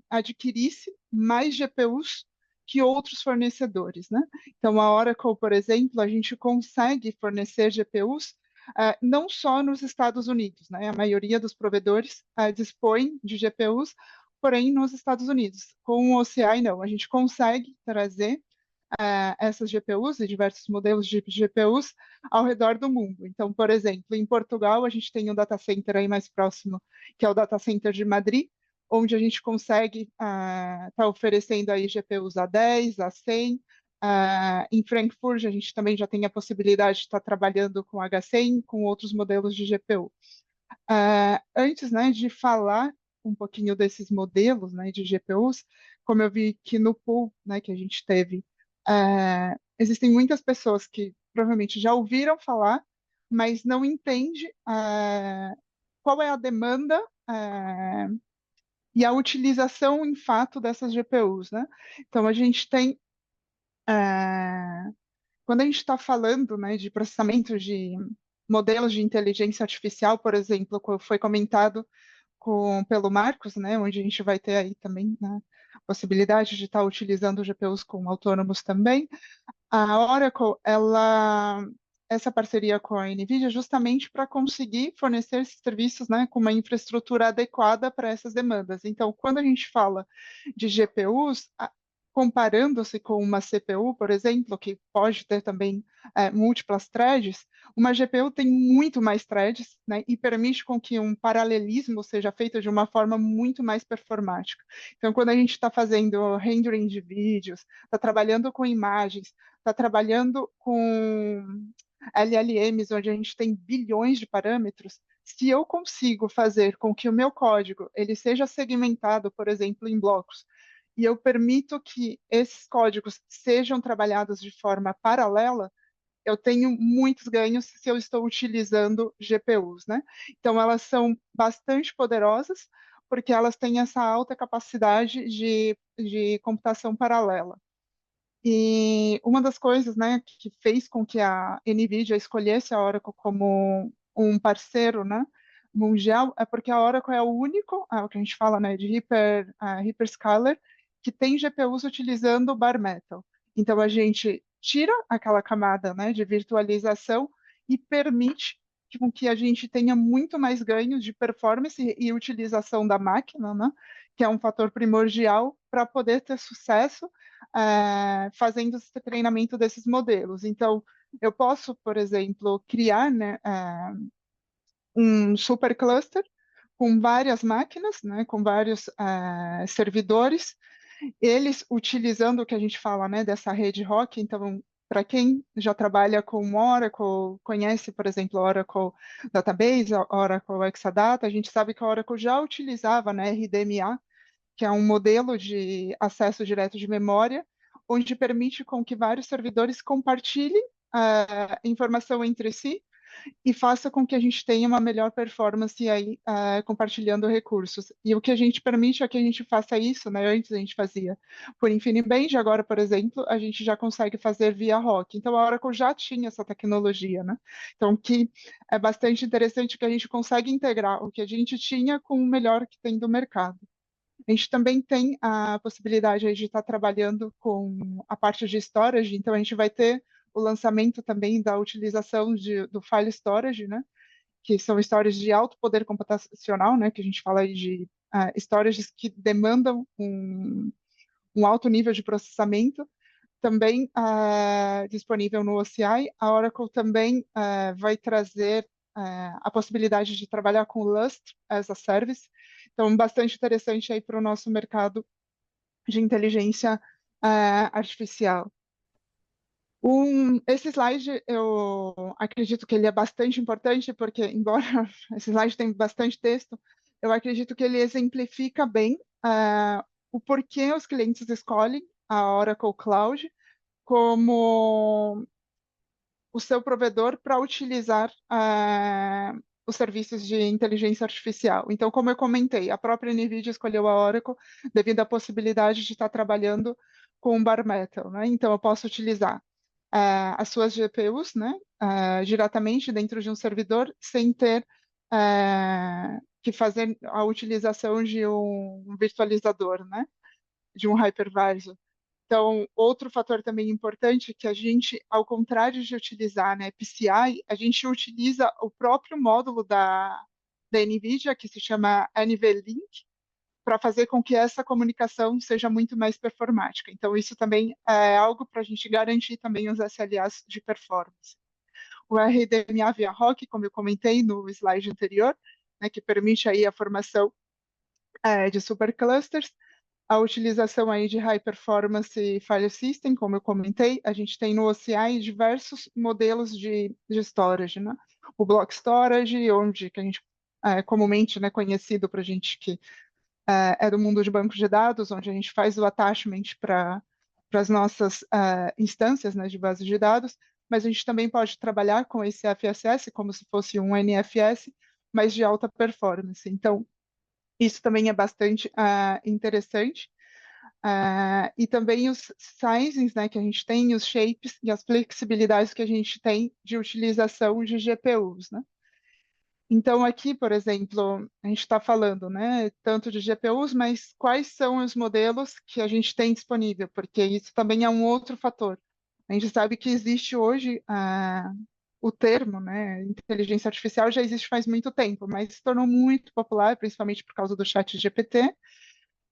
adquirisse mais GPUs que outros fornecedores, né? Então, a Oracle, por exemplo, a gente consegue fornecer GPUs não só nos Estados Unidos, né? A maioria dos provedores dispõe de GPUs, porém nos Estados Unidos. Com o OCI, não. A gente consegue trazer essas GPUs e diversos modelos de GPUs ao redor do mundo. Então, por exemplo, em Portugal, a gente tem um data center aí mais próximo, que é o data center de Madrid, onde a gente consegue estar oferecendo aí GPUs A10, A100. Em Frankfurt, a gente também já tem a possibilidade de estar trabalhando com H100, com outros modelos de GPU. Antes, né, de falar um pouquinho desses modelos, né, de GPUs, como eu vi que no pool, né, que a gente teve, existem muitas pessoas que provavelmente já ouviram falar, mas não entende qual é a demanda e a utilização em fato dessas GPUs, né? Então a gente tem quando a gente está falando, né, de processamento de modelos de inteligência artificial, por exemplo, foi comentado pelo Marcos, né, onde a gente vai ter aí também, né, a possibilidade de estar utilizando GPUs com autônomos também. A Oracle, essa parceria com a NVIDIA justamente para conseguir fornecer esses serviços, né, com uma infraestrutura adequada para essas demandas. Então, quando a gente fala de GPUs, comparando-se com uma CPU, por exemplo, que pode ter também múltiplas threads, uma GPU tem muito mais threads, né, e permite com que um paralelismo seja feito de uma forma muito mais performática. Então, quando a gente está fazendo rendering de vídeos, está trabalhando com imagens, está trabalhando com LLMs, onde a gente tem bilhões de parâmetros, se eu consigo fazer com que o meu código ele seja segmentado, por exemplo, em blocos, e eu permito que esses códigos sejam trabalhados de forma paralela, eu tenho muitos ganhos se eu estou utilizando GPUs, né? Então, elas são bastante poderosas, porque elas têm essa alta capacidade de computação paralela. E uma das coisas, né, que fez com que a NVIDIA escolhesse a Oracle como um parceiro, né, mundial, é porque a Oracle é o único, o que a gente fala, né, de hyperscaler, que tem GPUs utilizando bare metal. Então, a gente tira aquela camada, né, de virtualização e permite com que a gente tenha muito mais ganhos de performance e utilização da máquina, né, que é um fator primordial para poder ter sucesso fazendo esse treinamento desses modelos. Então, eu posso, por exemplo, criar, né, um supercluster com várias máquinas, né, com vários servidores, eles utilizando o que a gente fala, né, dessa rede ROC. Então, para quem já trabalha com Oracle, conhece, por exemplo, Oracle Database, Oracle Exadata, a gente sabe que a Oracle já utilizava, né, RDMA, que é um modelo de acesso direto de memória, onde permite com que vários servidores compartilhem informação entre si e faça com que a gente tenha uma melhor performance aí, compartilhando recursos. E o que a gente permite é que a gente faça isso, né? Antes a gente fazia por InfiniBand, agora, por exemplo, a gente já consegue fazer via ROC. Então, a Oracle já tinha essa tecnologia, né? Então, que é bastante interessante que a gente consegue integrar o que a gente tinha com o melhor que tem do mercado. A gente também tem a possibilidade de estar trabalhando com a parte de storage, então a gente vai ter o lançamento também da utilização do file storage, né? Que são storages de alto poder computacional, né? Que a gente fala aí de storages que demandam um alto nível de processamento, também disponível no OCI. A Oracle também vai trazer a possibilidade de trabalhar com Lust as a Service. Então, bastante interessante aí para o nosso mercado de inteligência artificial. Esse slide, eu acredito que ele é bastante importante, porque, embora esse slide tenha bastante texto, eu acredito que ele exemplifica bem o porquê os clientes escolhem a Oracle Cloud como o seu provedor para utilizar os serviços de inteligência artificial. Então, como eu comentei, a própria NVIDIA escolheu a Oracle devido à possibilidade de estar trabalhando com o bare metal, né? Então, eu posso utilizar as suas GPUs, né, diretamente dentro de um servidor, sem ter que fazer a utilização de um virtualizador, né, de um hypervisor. Então, outro fator também importante é que a gente, ao contrário de utilizar, né, PCI, a gente utiliza o próprio módulo da NVIDIA, que se chama NVLink, para fazer com que essa comunicação seja muito mais performática. Então, isso também é algo para a gente garantir também os SLAs de performance. O RDMA via ROC, como eu comentei no slide anterior, né, que permite aí a formação de superclusters, a utilização aí de High Performance File System, como eu comentei, a gente tem no OCI diversos modelos de storage, né? O Block Storage, onde que a gente comumente, né, conhecido para a gente que é do mundo de banco de dados, onde a gente faz o attachment para as nossas instâncias, né, de base de dados, mas a gente também pode trabalhar com esse FSS como se fosse um NFS, mas de alta performance. Então, isso também é bastante interessante. E também os sizings, né, que a gente tem, os shapes e as flexibilidades que a gente tem de utilização de GPUs, né? Então, aqui, por exemplo, a gente está falando, né, tanto de GPUs, mas quais são os modelos que a gente tem disponível? Porque isso também é um outro fator. A gente sabe que existe hoje o termo, né, inteligência artificial já existe faz muito tempo, mas se tornou muito popular, principalmente por causa do chat GPT.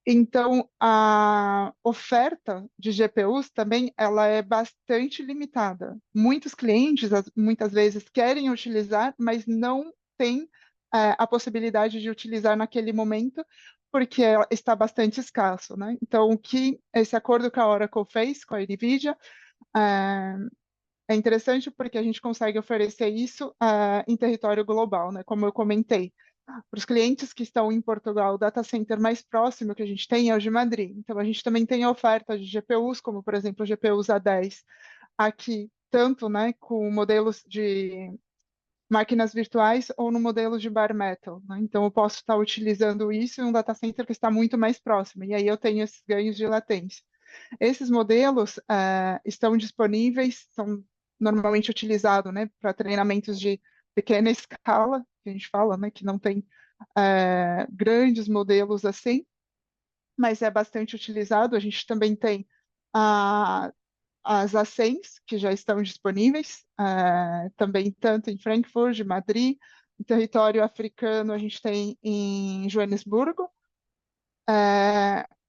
Então, a oferta de GPUs também ela é bastante limitada. Muitos clientes, muitas vezes, querem utilizar, mas não têm a possibilidade de utilizar naquele momento, porque está bastante escasso, né? Então, o que esse acordo que a Oracle fez com a NVIDIA é interessante porque a gente consegue oferecer isso em território global, né? Como eu comentei. Para os clientes que estão em Portugal, o data center mais próximo que a gente tem é o de Madrid. Então, a gente também tem a oferta de GPUs, como, por exemplo, o GPUs A10 aqui, tanto né, com modelos de máquinas virtuais ou no modelo de bare metal, né? Então, eu posso estar utilizando isso em um data center que está muito mais próximo, e aí eu tenho esses ganhos de latência. Esses modelos estão disponíveis, são normalmente utilizados né, para treinamentos de pequena escala, que a gente fala, né, que não tem grandes modelos assim, mas é bastante utilizado. A gente também tem as A100s, que já estão disponíveis, também tanto em Frankfurt, Madrid, em território africano a gente tem em Joanesburgo,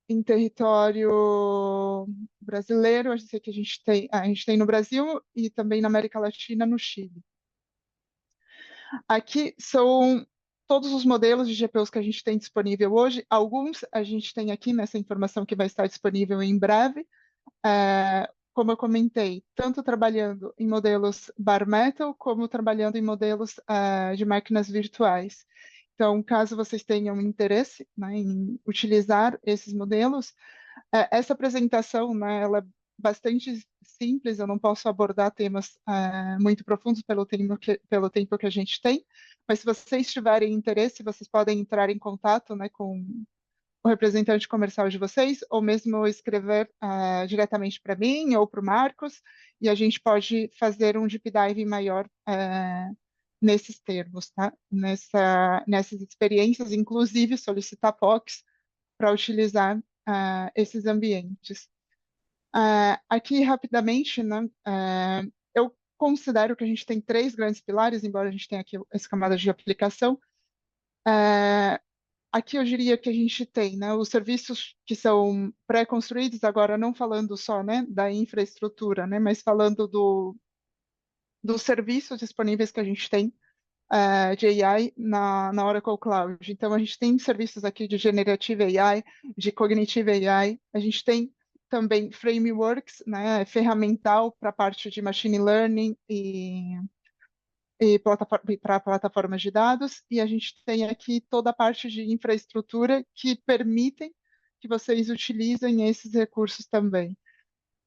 em território brasileiro, a gente tem no Brasil e também na América Latina, no Chile. Aqui são todos os modelos de GPUs que a gente tem disponível hoje. Alguns a gente tem aqui nessa informação que vai estar disponível em breve. Como eu comentei, tanto trabalhando em modelos bare metal, como trabalhando em modelos de máquinas virtuais. Então, caso vocês tenham interesse né, em utilizar esses modelos, essa apresentação, né, ela é bastante simples, eu não posso abordar temas muito profundos pelo tempo que a gente tem, mas se vocês tiverem interesse, vocês podem entrar em contato né, com o representante comercial de vocês, ou mesmo escrever diretamente para mim ou para o Marcos, e a gente pode fazer um deep dive maior nesses termos, tá? Nessas experiências, inclusive solicitar POCs para utilizar esses ambientes. Aqui, rapidamente, né, eu considero que a gente tem três grandes pilares, embora a gente tenha aqui essa camada de aplicação. Aqui eu diria que a gente tem né, os serviços que são pré-construídos, agora não falando só né, da infraestrutura, né, mas falando dos serviços disponíveis que a gente tem de AI na Oracle Cloud. Então, a gente tem serviços aqui de Generative AI, de Cognitive AI, a gente tem também frameworks, né, ferramental para a parte de machine learning e para plataformas de dados, e a gente tem aqui toda a parte de infraestrutura que permitem que vocês utilizem esses recursos também.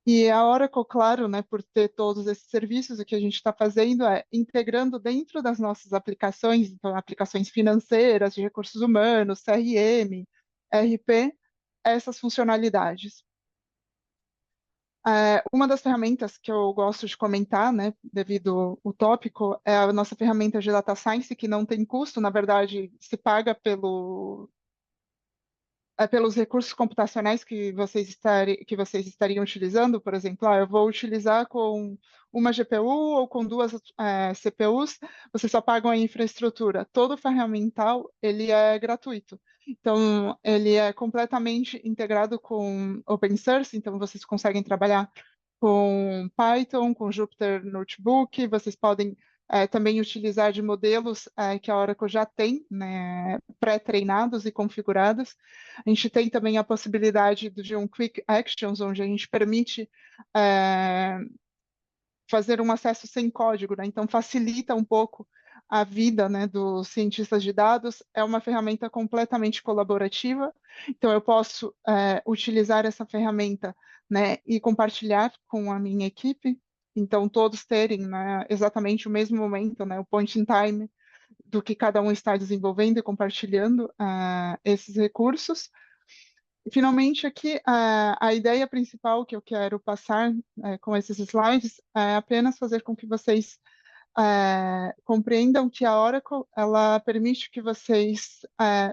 E a Oracle, claro, né, por ter todos esses serviços, o que a gente está fazendo é integrando dentro das nossas aplicações, então aplicações financeiras, de recursos humanos, CRM, RP, essas funcionalidades. Uma das ferramentas que eu gosto de comentar, né, devido ao tópico, é a nossa ferramenta de Data Science, que não tem custo, na verdade, se paga pelos recursos computacionais que vocês estariam utilizando, por exemplo, eu vou utilizar com uma GPU ou com duas CPUs, vocês só pagam a infraestrutura. Todo ferramental, ele é gratuito. Então, ele é completamente integrado com open source, então vocês conseguem trabalhar com Python, com Jupyter Notebook, vocês podem também utilizar de modelos que a Oracle já tem, né, pré-treinados e configurados. A gente tem também a possibilidade de um Quick Actions, onde a gente permite é, fazer um acesso sem código, né? Então facilita um pouco a vida, né, dos cientistas de dados. É uma ferramenta completamente colaborativa, então eu posso utilizar essa ferramenta, né, e compartilhar com a minha equipe. Então todos terem, né, exatamente o mesmo momento, né, o point in time do que cada um está desenvolvendo e compartilhando esses recursos. Finalmente, aqui, a ideia principal que eu quero passar com esses slides é apenas fazer com que vocês compreendam que a Oracle ela permite que vocês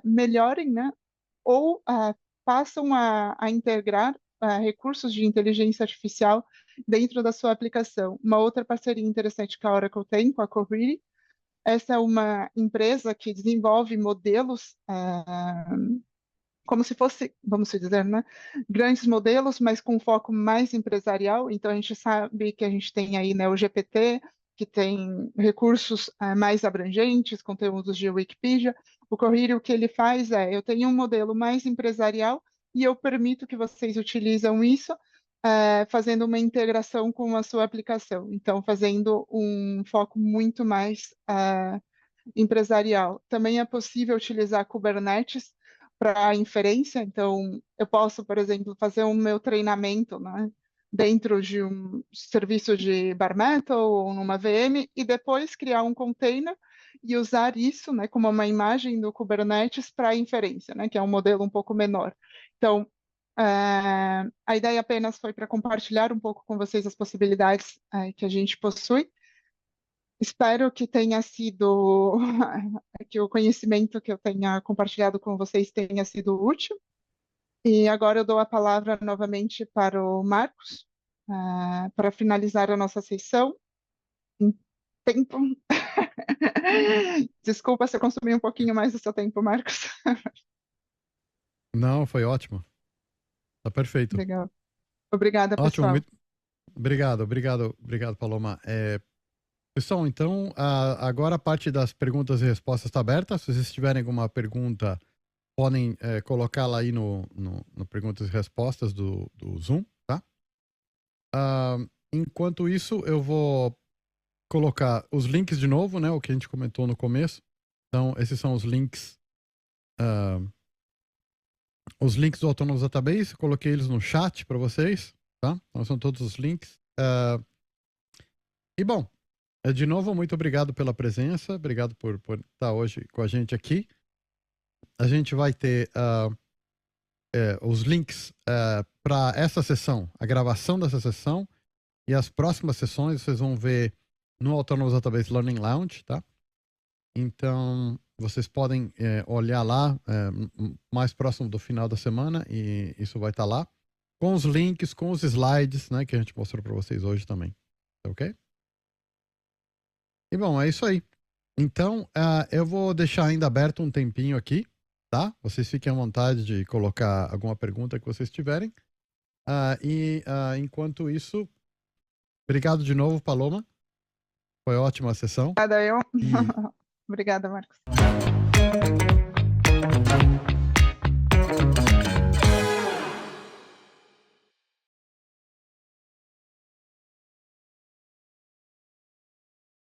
melhorem, né, ou passam a integrar recursos de inteligência artificial dentro da sua aplicação. Uma outra parceria interessante que a Oracle tem com a Cohere, essa é uma empresa que desenvolve modelos como se fosse, vamos dizer, né, grandes modelos, mas com foco mais empresarial. Então, a gente sabe que a gente tem aí, né, o GPT, que tem recursos mais abrangentes, conteúdos de Wikipedia. O Cohere, o que ele faz é, eu tenho um modelo mais empresarial e eu permito que vocês utilizam isso fazendo uma integração com a sua aplicação. Então, fazendo um foco muito mais empresarial. Também é possível utilizar Kubernetes para inferência, então eu posso, por exemplo, fazer o meu treinamento, né, dentro de um serviço de bare metal ou numa VM e depois criar um container e usar isso, né, como uma imagem do Kubernetes para inferência, né, que é um modelo um pouco menor. Então, a ideia apenas foi para compartilhar um pouco com vocês as possibilidades que a gente possui. Espero que tenha sido, que o conhecimento que eu tenha compartilhado com vocês tenha sido útil. E agora eu dou a palavra novamente para o Marcos, para finalizar a nossa sessão. Em tempo. Desculpa se eu consumi um pouquinho mais do seu tempo, Marcos. Não, foi ótimo. Tá perfeito. Legal. Obrigada, Ótimo, pessoal. muito obrigado, Paloma. Pessoal, então, agora a parte das perguntas e respostas está aberta. Se vocês tiverem alguma pergunta, podem colocá-la aí no perguntas e respostas do Zoom, tá? Enquanto isso, eu vou colocar os links de novo, né? O que a gente comentou no começo. Então, esses são os links do Autonomous Database. Coloquei eles no chat para vocês, tá? Então, são todos os links. E, bom, de novo, muito obrigado pela presença. Obrigado por estar hoje com a gente aqui. A gente vai ter os links para essa sessão, a gravação dessa sessão e as próximas sessões vocês vão ver no Autonomous Database Learning Lounge, tá? Então, vocês podem olhar lá mais próximo do final da semana e isso vai estar lá com os links, com os slides, né, que a gente mostrou para vocês hoje também, ok? E bom, é isso aí. Então, eu vou deixar ainda aberto um tempinho aqui, tá? Vocês fiquem à vontade de colocar alguma pergunta que vocês tiverem. Enquanto isso, obrigado de novo, Paloma. Foi ótima a sessão. Obrigada, eu. E Obrigada, Marcos.